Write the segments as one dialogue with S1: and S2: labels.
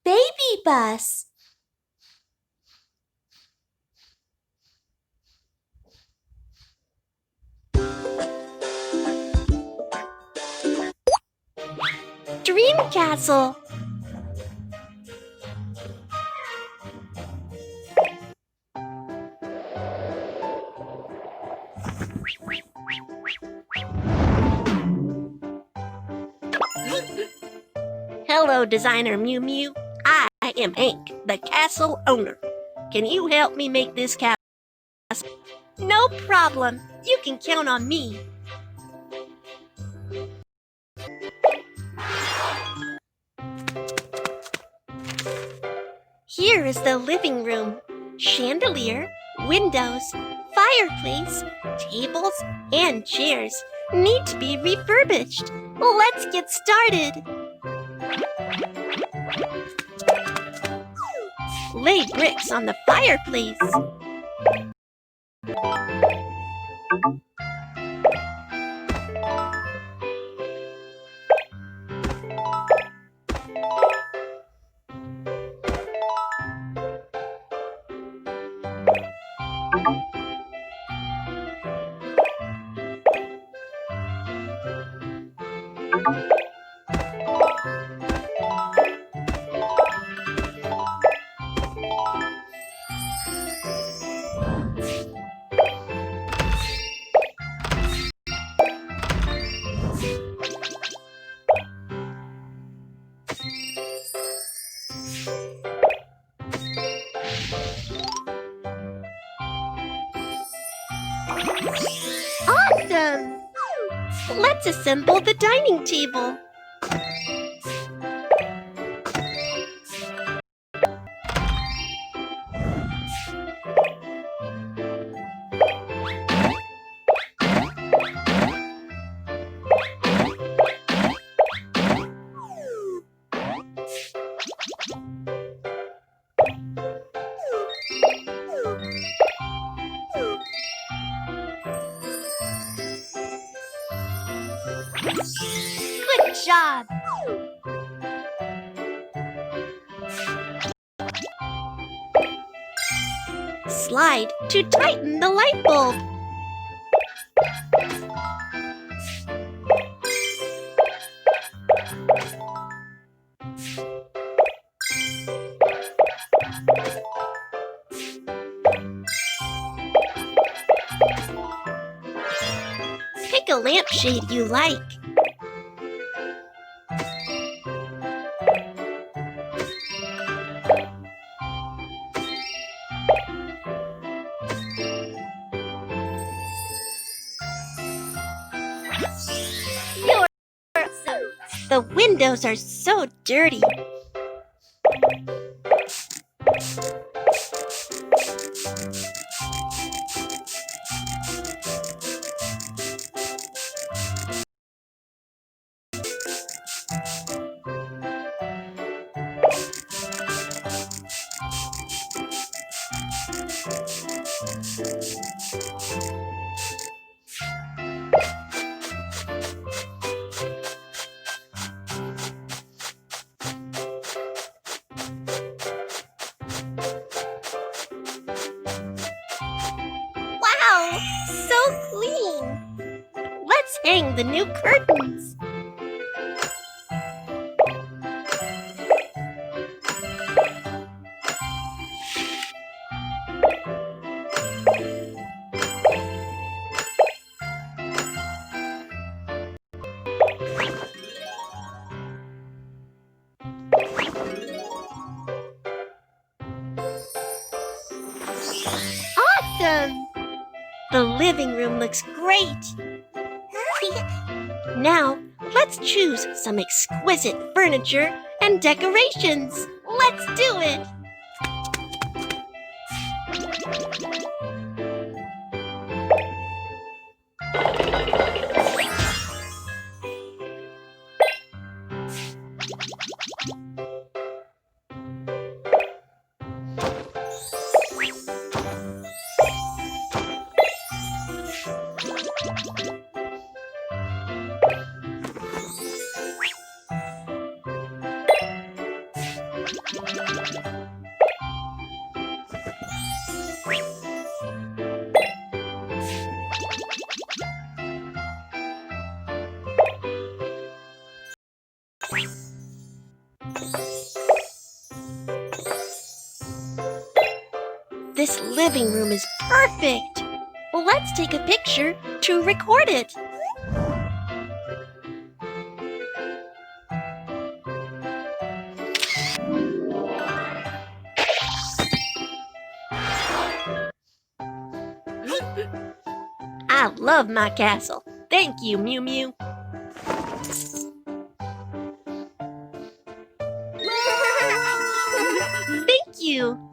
S1: Baby bus. Dream castle. Hello, designer Mew Mew. I am Hank, the castle owner. Can you help me make this castle? No problem. You can count on me. Here is the living room. Chandelier, windows, fireplace, tables, and chairs need to be refurbished. Let's get started. Lay bricks on the fireplace. Awesome! Let's assemble the dining table. Good job! Slide to tighten the light bulb. Pick a lampshade you like. The windows are so dirty. Wow, so clean. Let's hang the new curtains. Awesome! The living room looks great. Now, let's choose some exquisite furniture and decorations. Let's do it! This living room is perfect. Let's take a picture to record it. I love my castle. Thank you, Mew Mew. Thank you.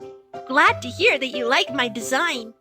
S1: Glad to hear that you like my design.